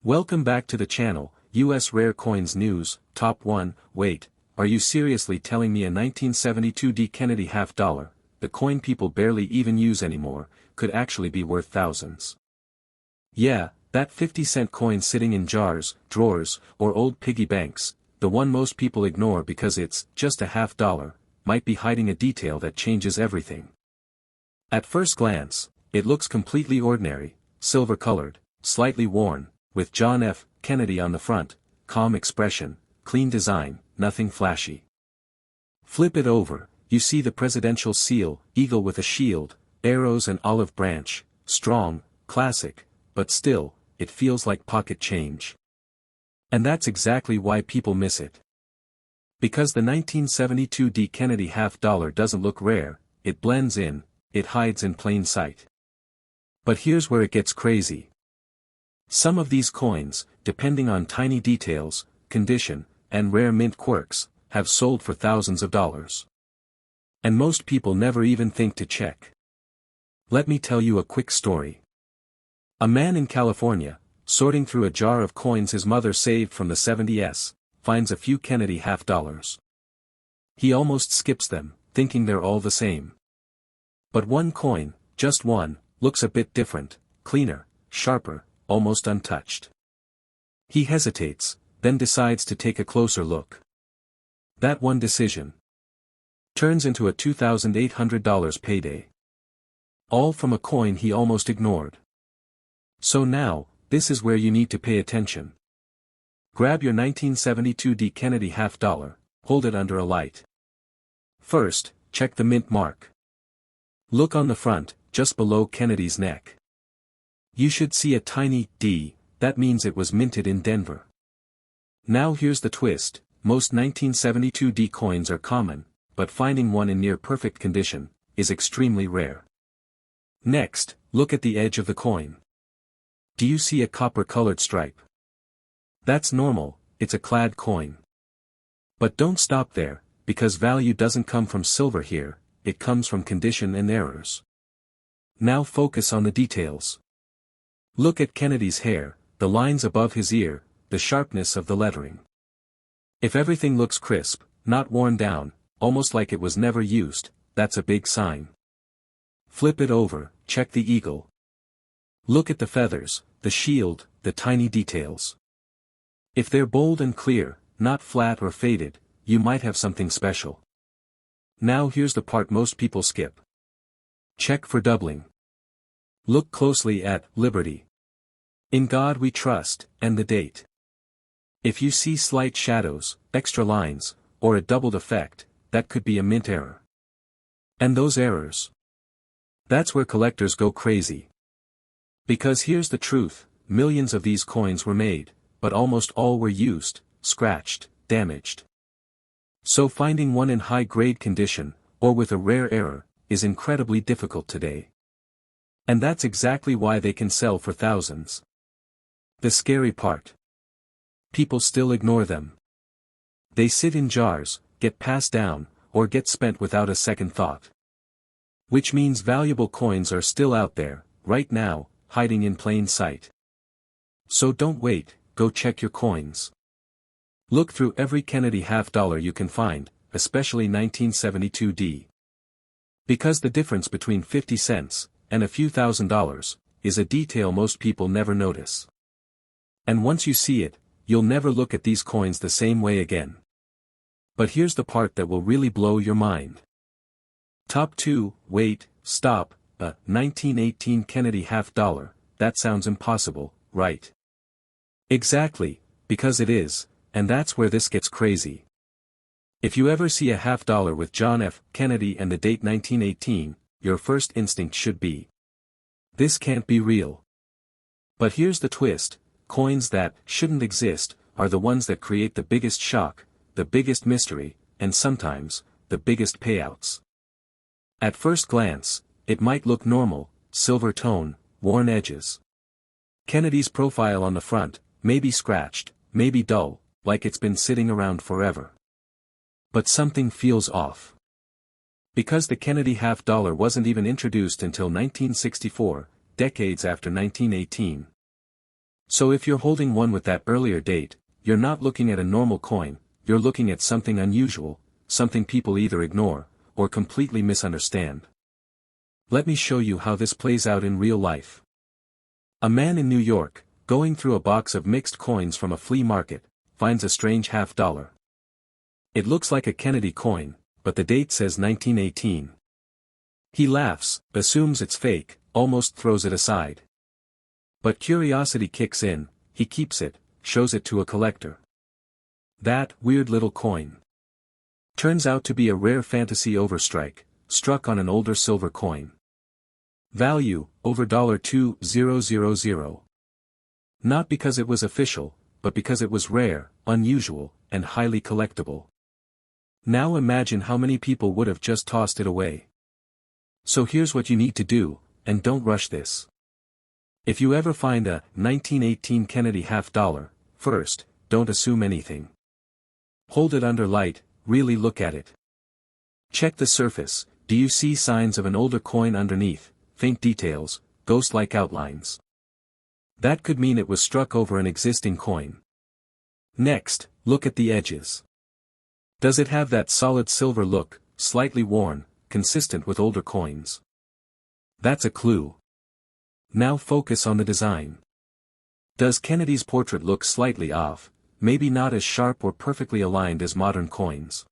Welcome back to the channel, US Rare Coins News, Top 1. Wait, are you seriously telling me a 1972 D Kennedy half dollar, the coin people barely even use anymore, could actually be worth thousands? Yeah, that 50-cent coin sitting in jars, drawers, or old piggy banks, the one most people ignore because it's just a half dollar, might be hiding a detail that changes everything. At first glance, it looks completely ordinary, silver-colored, slightly worn, with John F. Kennedy on the front, calm expression, clean design, nothing flashy. Flip it over, you see the presidential seal, eagle with a shield, arrows and olive branch, strong, classic, but still, it feels like pocket change. And that's exactly why people miss it. Because the 1972 D Kennedy half dollar doesn't look rare, it blends in, it hides in plain sight. But here's where it gets crazy. Some of these coins, depending on tiny details, condition, and rare mint quirks, have sold for thousands of dollars. And most people never even think to check. Let me tell you a quick story. A man in California, sorting through a jar of coins his mother saved from the 70s, finds a few Kennedy half dollars. He almost skips them, thinking they're all the same. But one coin, just one, looks a bit different, cleaner, sharper, almost untouched. He hesitates, then decides to take a closer look. That one decision turns into a $2,800 payday. All from a coin he almost ignored. So now, this is where you need to pay attention. Grab your 1972 D Kennedy half dollar, hold it under a light. First, check the mint mark. Look on the front, just below Kennedy's neck. You should see a tiny D, that means it was minted in Denver. Now here's the twist, most 1972 D coins are common, but finding one in near perfect condition is extremely rare. Next, look at the edge of the coin. Do you see a copper-colored stripe? That's normal, it's a clad coin. But don't stop there, because value doesn't come from silver here, it comes from condition and errors. Now focus on the details. Look at Kennedy's hair, the lines above his ear, the sharpness of the lettering. If everything looks crisp, not worn down, almost like it was never used, that's a big sign. Flip it over, check the eagle. Look at the feathers, the shield, the tiny details. If they're bold and clear, not flat or faded, you might have something special. Now here's the part most people skip. Check for doubling. Look closely at Liberty. In God We Trust, and the date. If you see slight shadows, extra lines, or a doubled effect, that could be a mint error. And those errors. That's where collectors go crazy. Because here's the truth, millions of these coins were made, but almost all were used, scratched, damaged. So finding one in high-grade condition, or with a rare error, is incredibly difficult today. And that's exactly why they can sell for thousands. The scary part. People still ignore them. They sit in jars, get passed down, or get spent without a second thought. Which means valuable coins are still out there, right now, hiding in plain sight. So don't wait, go check your coins. Look through every Kennedy half dollar you can find, especially 1972 D. Because the difference between 50 cents, and a few $1,000s, is a detail most people never notice. And once you see it, you'll never look at these coins the same way again. But here's the part that will really blow your mind. Top 2, wait, stop, a 1918 Kennedy half dollar, that sounds impossible, right? Exactly, because it is, and that's where this gets crazy. If you ever see a half dollar with John F. Kennedy and the date 1918, your first instinct should be, this can't be real. But here's the twist, coins that shouldn't exist are the ones that create the biggest shock, the biggest mystery, and sometimes, the biggest payouts. At first glance, it might look normal, silver tone, worn edges. Kennedy's profile on the front, maybe scratched, maybe dull, like it's been sitting around forever. But something feels off. Because the Kennedy half dollar wasn't even introduced until 1964, decades after 1918. So if you're holding one with that earlier date, you're not looking at a normal coin, you're looking at something unusual, something people either ignore, or completely misunderstand. Let me show you how this plays out in real life. A man in New York, going through a box of mixed coins from a flea market, finds a strange $50. It looks like a Kennedy coin, but the date says 1918. He laughs, assumes it's fake, almost throws it aside. But curiosity kicks in, he keeps it, shows it to a collector. That weird little coin turns out to be a rare fantasy overstrike, struck on an older silver coin. Value, over $2,000. Not because it was official, but because it was rare, unusual, and highly collectible. Now imagine how many people would have just tossed it away. So here's what you need to do, and don't rush this. If you ever find a 1918 Kennedy $50, first, don't assume anything. Hold it under light, really look at it. Check the surface, do you see signs of an older coin underneath, faint details, ghost-like outlines? That could mean it was struck over an existing coin. Next, look at the edges. Does it have that solid silver look, slightly worn, consistent with older coins? That's a clue. Now focus on the design. Does Kennedy's portrait look slightly off, maybe not as sharp or perfectly aligned as modern coins?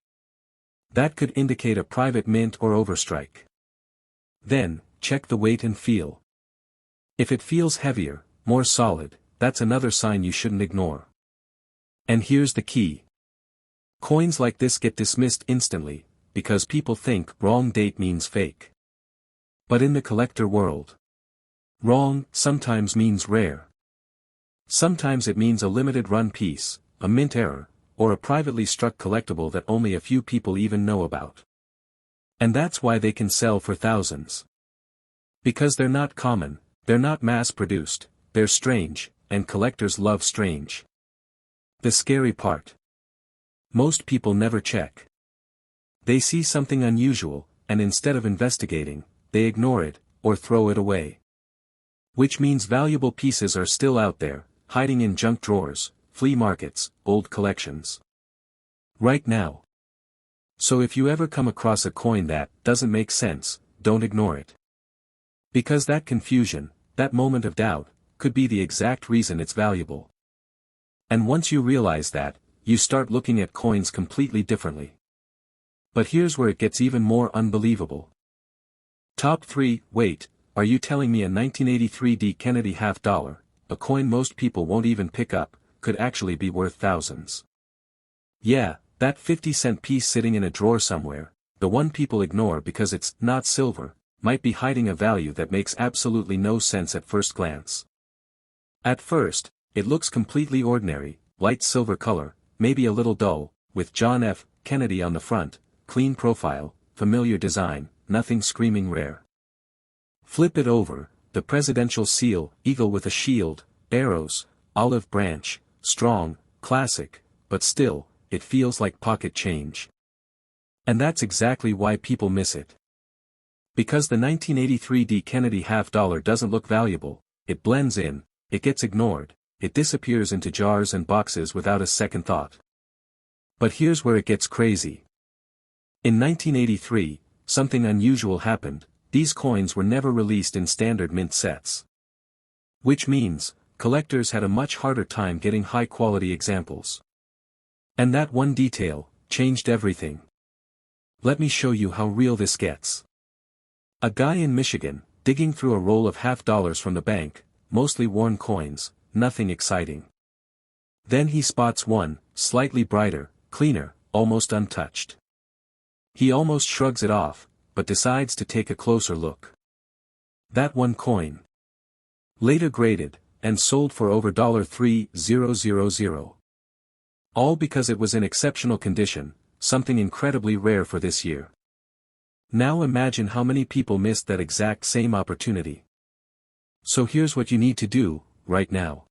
That could indicate a private mint or overstrike. Then, check the weight and feel. If it feels heavier, more solid, that's another sign you shouldn't ignore. And here's the key. Coins like this get dismissed instantly, because people think wrong date means fake. But in the collector world, wrong sometimes means rare. Sometimes it means a limited run piece, a mint error, or a privately struck collectible that only a few people even know about. And that's why they can sell for thousands. Because they're not common, they're not mass-produced, they're strange, and collectors love strange. The scary part. Most people never check. They see something unusual, and instead of investigating, they ignore it, or throw it away. Which means valuable pieces are still out there, hiding in junk drawers, flea markets, old collections. Right now. So if you ever come across a coin that doesn't make sense, don't ignore it. Because that confusion, that moment of doubt, could be the exact reason it's valuable. And once you realize that, you start looking at coins completely differently. But here's where it gets even more unbelievable. Top 3, wait, are you telling me a 1983 D Kennedy $50, a coin most people won't even pick up, could actually be worth thousands? Yeah, that 50-cent piece sitting in a drawer somewhere, the one people ignore because it's not silver, might be hiding a value that makes absolutely no sense at first glance. At first, it looks completely ordinary, light silver color, maybe a little dull, with John F. Kennedy on the front, clean profile, familiar design, nothing screaming rare. Flip it over, the presidential seal, eagle with a shield, arrows, olive branch, strong, classic, but still, it feels like pocket change. And that's exactly why people miss it. Because the 1983 D Kennedy $50 doesn't look valuable, it blends in, it gets ignored, it disappears into jars and boxes without a second thought. But here's where it gets crazy. In 1983, something unusual happened, these coins were never released in standard mint sets. Which means, collectors had a much harder time getting high-quality examples. And that one detail changed everything. Let me show you how real this gets. A guy in Michigan, digging through a roll of $50 from the bank, mostly worn coins, nothing exciting. Then he spots one, slightly brighter, cleaner, almost untouched. He almost shrugs it off, but decides to take a closer look. That one coin. Later graded, and sold for over $3,000. All because it was in exceptional condition, something incredibly rare for this year. Now imagine how many people missed that exact same opportunity. So here's what you need to do, right now.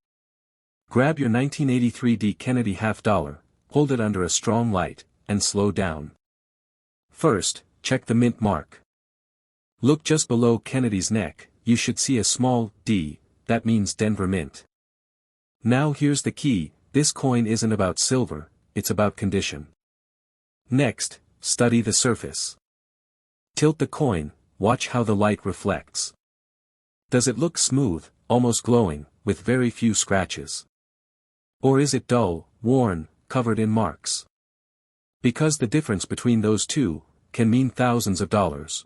Grab your 1983 D Kennedy $50, hold it under a strong light, and slow down. First, check the mint mark. Look just below Kennedy's neck, you should see a small D, that means Denver Mint. Now here's the key, this coin isn't about silver, it's about condition. Next, study the surface. Tilt the coin, watch how the light reflects. Does it look smooth, almost glowing, with very few scratches? Or is it dull, worn, covered in marks? Because the difference between those two can mean thousands of dollars.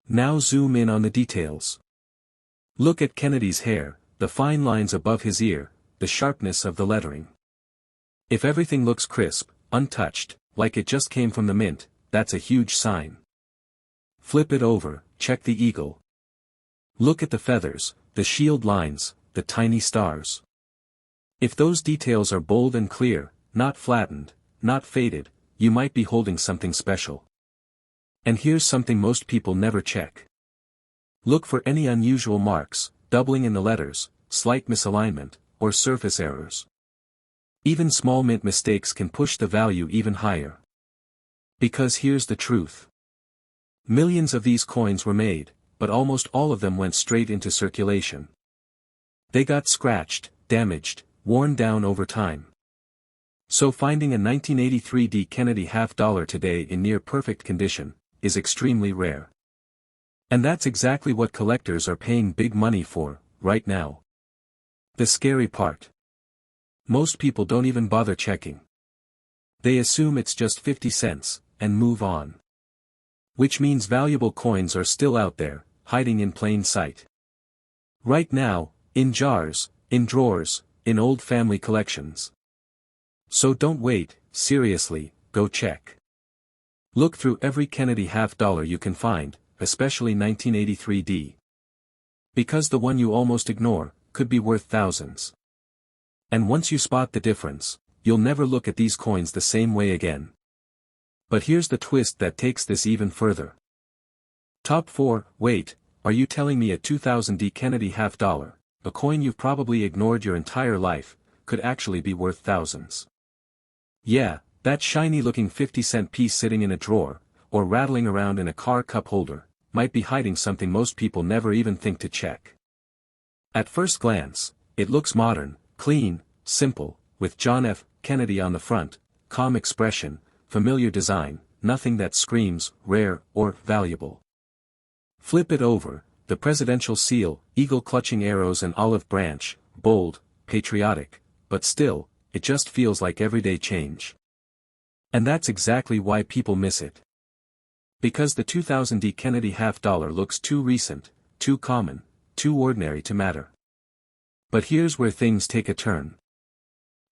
Now zoom in on the details. Look at Kennedy's hair, the fine lines above his ear, the sharpness of the lettering. If everything looks crisp, untouched, like it just came from the mint, that's a huge sign. Flip it over, check the eagle. Look at the feathers, the shield lines, the tiny stars. If those details are bold and clear, not flattened, not faded, you might be holding something special. And here's something most people never check. Look for any unusual marks, doubling in the letters, slight misalignment, or surface errors. Even small mint mistakes can push the value even higher. Because here's the truth. Millions of these coins were made, but almost all of them went straight into circulation. They got scratched, damaged, worn down over time. So finding a 1983 D. Kennedy half-dollar today in near-perfect condition is extremely rare. And that's exactly what collectors are paying big money for, right now. The scary part. Most people don't even bother checking. They assume it's just 50 cents, and move on. Which means valuable coins are still out there, hiding in plain sight. Right now, in jars, in drawers, in old family collections. So don't wait, seriously, go check. Look through every Kennedy half-dollar you can find, especially 1983 D. Because the one you almost ignore could be worth thousands. And once you spot the difference, you'll never look at these coins the same way again. But here's the twist that takes this even further. Top 4, wait, are you telling me a 2000 D Kennedy half-dollar, a coin you've probably ignored your entire life, could actually be worth thousands? Yeah, that shiny-looking 50-cent piece sitting in a drawer, or rattling around in a car cup holder, might be hiding something most people never even think to check. At first glance, it looks modern, clean, simple, with John F. Kennedy on the front, calm expression, familiar design, nothing that screams rare or valuable. Flip it over, the presidential seal, eagle clutching arrows and olive branch, bold, patriotic, but still, it just feels like everyday change. And that's exactly why people miss it. Because the 2000 D Kennedy half-dollar looks too recent, too common, too ordinary to matter. But here's where things take a turn.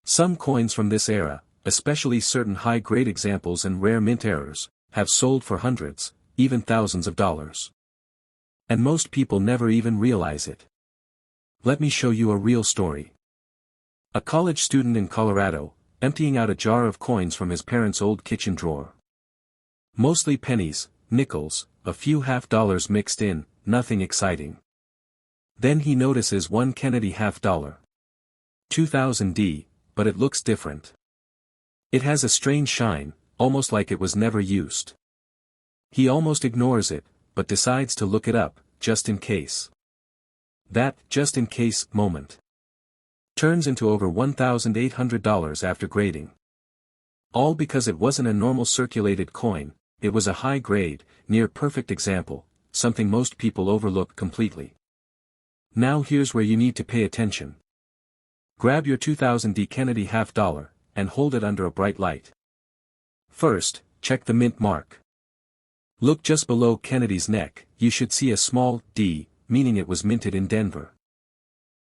Some coins from this era, especially certain high-grade examples and rare mint errors, have sold for hundreds, even thousands of dollars. And most people never even realize it. Let me show you a real story. A college student in Colorado, emptying out a jar of coins from his parents' old kitchen drawer. Mostly pennies, nickels, a few half-dollars mixed in, nothing exciting. Then he notices one Kennedy half-dollar. 2000 D, but it looks different. It has a strange shine, almost like it was never used. He almost ignores it, but decides to look it up, just in case. That just-in-case moment turns into over $1,800 after grading. All because it wasn't a normal circulated coin, it was a high-grade, near-perfect example, something most people overlook completely. Now here's where you need to pay attention. Grab your 2000 D Kennedy half-dollar, and hold it under a bright light. First, check the mint mark. Look just below Kennedy's neck, you should see a small D, meaning it was minted in Denver.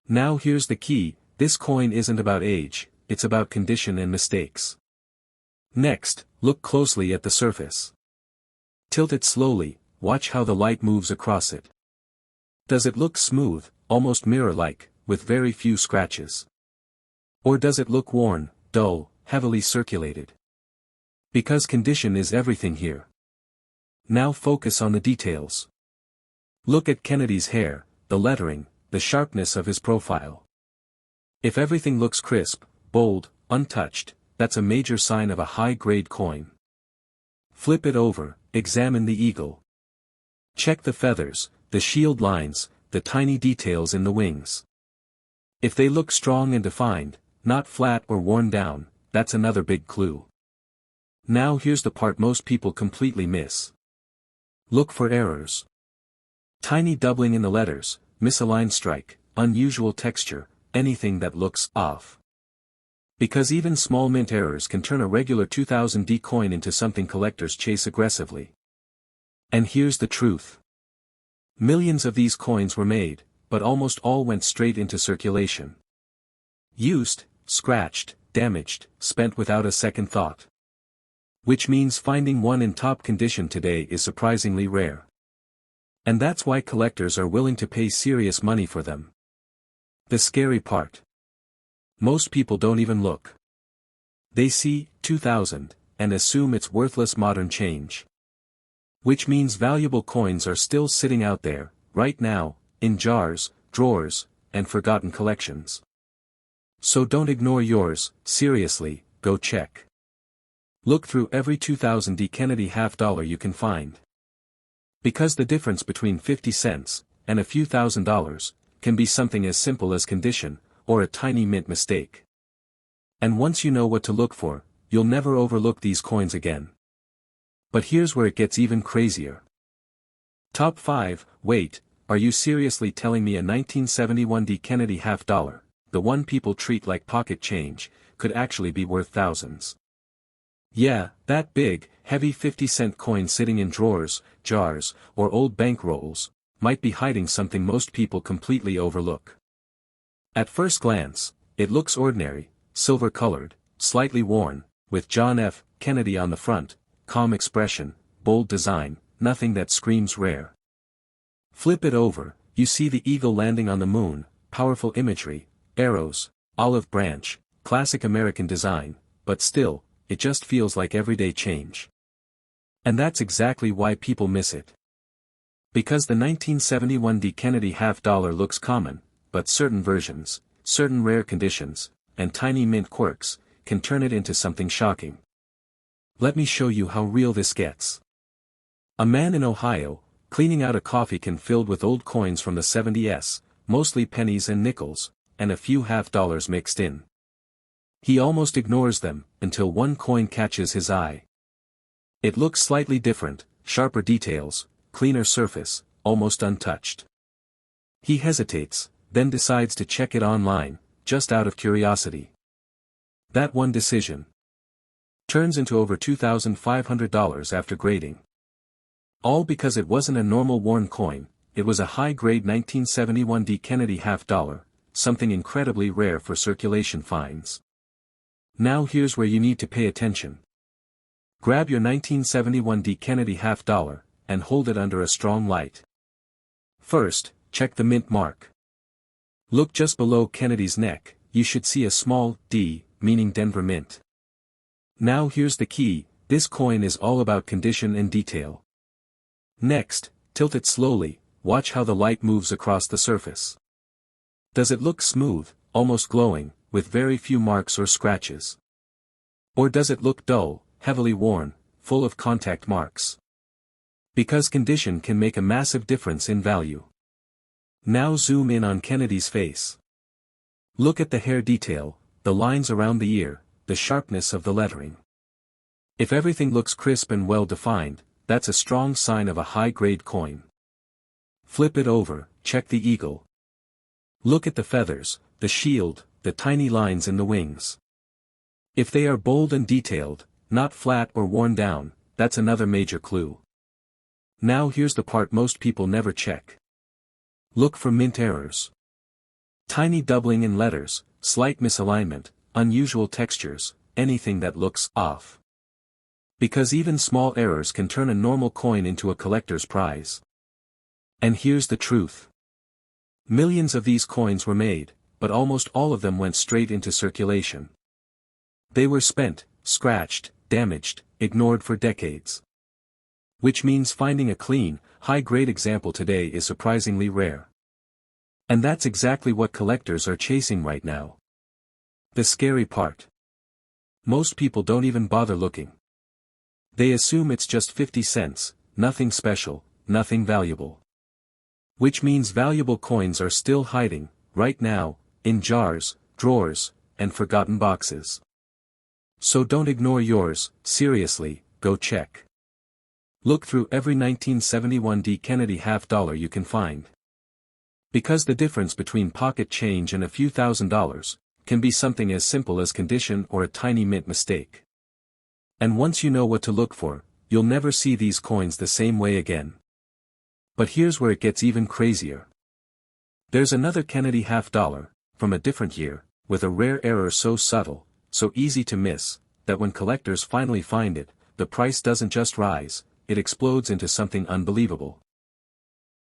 Now here's the key, this coin isn't about age, it's about condition and mistakes. Next, look closely at the surface. Tilt it slowly, watch how the light moves across it. Does it look smooth, almost mirror-like, with very few scratches? Or does it look worn, dull, heavily circulated? Because condition is everything here. Now focus on the details. Look at Kennedy's hair, the lettering, the sharpness of his profile. If everything looks crisp, bold, untouched, that's a major sign of a high-grade coin. Flip it over, examine the eagle. Check the feathers, the shield lines, the tiny details in the wings. If they look strong and defined, not flat or worn down, that's another big clue. Now here's the part most people completely miss. Look for errors. Tiny doubling in the letters, misaligned strike, unusual texture, anything that looks off. Because even small mint errors can turn a regular 2000D coin into something collectors chase aggressively. And here's the truth. Millions of these coins were made, but almost all went straight into circulation. Used, scratched, damaged, spent without a second thought. Which means finding one in top condition today is surprisingly rare. And that's why collectors are willing to pay serious money for them. The scary part. Most people don't even look. They see 2000 and assume it's worthless modern change. Which means valuable coins are still sitting out there, right now, in jars, drawers, and forgotten collections. So don't ignore yours, seriously, go check. Look through every 2000D Kennedy $half you can find. Because the difference between 50 cents and a few $1,000s can be something as simple as condition, or a tiny mint mistake. And once you know what to look for, you'll never overlook these coins again. But here's where it gets even crazier. Top 5, wait, are you seriously telling me a 1971D Kennedy $half, the one people treat like pocket change, could actually be worth thousands? Yeah, that big, heavy 50-cent coin sitting in drawers, jars, or old bank rolls, might be hiding something most people completely overlook. At first glance, it looks ordinary, silver-colored, slightly worn, with John F. Kennedy on the front, calm expression, bold design, nothing that screams rare. Flip it over, you see the eagle landing on the moon, powerful imagery, arrows, olive branch, classic American design, but still, it just feels like everyday change. And that's exactly why people miss it. Because the 1971D Kennedy $half looks common, but certain versions, certain rare conditions, and tiny mint quirks, can turn it into something shocking. Let me show you how real this gets. A man in Ohio, cleaning out a coffee can filled with old coins from the 70s, mostly pennies and nickels, and a few $half mixed in. He almost ignores them, until one coin catches his eye. It looks slightly different, sharper details, cleaner surface, almost untouched. He hesitates, then decides to check it online, just out of curiosity. That one decision turns into over $2,500 after grading. All because it wasn't a normal worn coin, it was a high-grade 1971D Kennedy $half, something incredibly rare for circulation finds. Now here's where you need to pay attention. Grab your 1971D Kennedy $half, and hold it under a strong light. First, check the mint mark. Look just below Kennedy's neck, you should see a small D, meaning Denver Mint. Now here's the key, this coin is all about condition and detail. Next, tilt it slowly, watch how the light moves across the surface. Does it look smooth, almost glowing, with very few marks or scratches? Or does it look dull, heavily worn, full of contact marks? Because condition can make a massive difference in value. Now zoom in on Kennedy's face. Look at the hair detail, the lines around the ear, the sharpness of the lettering. If everything looks crisp and well defined, that's a strong sign of a high-grade coin. Flip it over, check the eagle. Look at the feathers, the shield, the tiny lines in the wings. If they are bold and detailed, not flat or worn down, that's another major clue. Now here's the part most people never check. Look for mint errors. Tiny doubling in letters, slight misalignment, unusual textures, anything that looks off. Because even small errors can turn a normal coin into a collector's prize. And here's the truth. Millions of these coins were made, but almost all of them went straight into circulation. They were spent, scratched, damaged, ignored for decades. Which means finding a clean, high-grade example today is surprisingly rare. And that's exactly what collectors are chasing right now. The scary part. Most people don't even bother looking. They assume it's just 50 cents, nothing special, nothing valuable. Which means valuable coins are still hiding, right now, in jars, drawers, and forgotten boxes. So don't ignore yours, seriously, go check. Look through every 1971 D. Kennedy half-dollar you can find. Because the difference between pocket change and a few $1,000s can be something as simple as condition or a tiny mint mistake. And once you know what to look for, you'll never see these coins the same way again. But here's where it gets even crazier. There's another Kennedy half-dollar, from a different year, with a rare error so subtle, so easy to miss, that when collectors finally find it, the price doesn't just rise, it explodes into something unbelievable.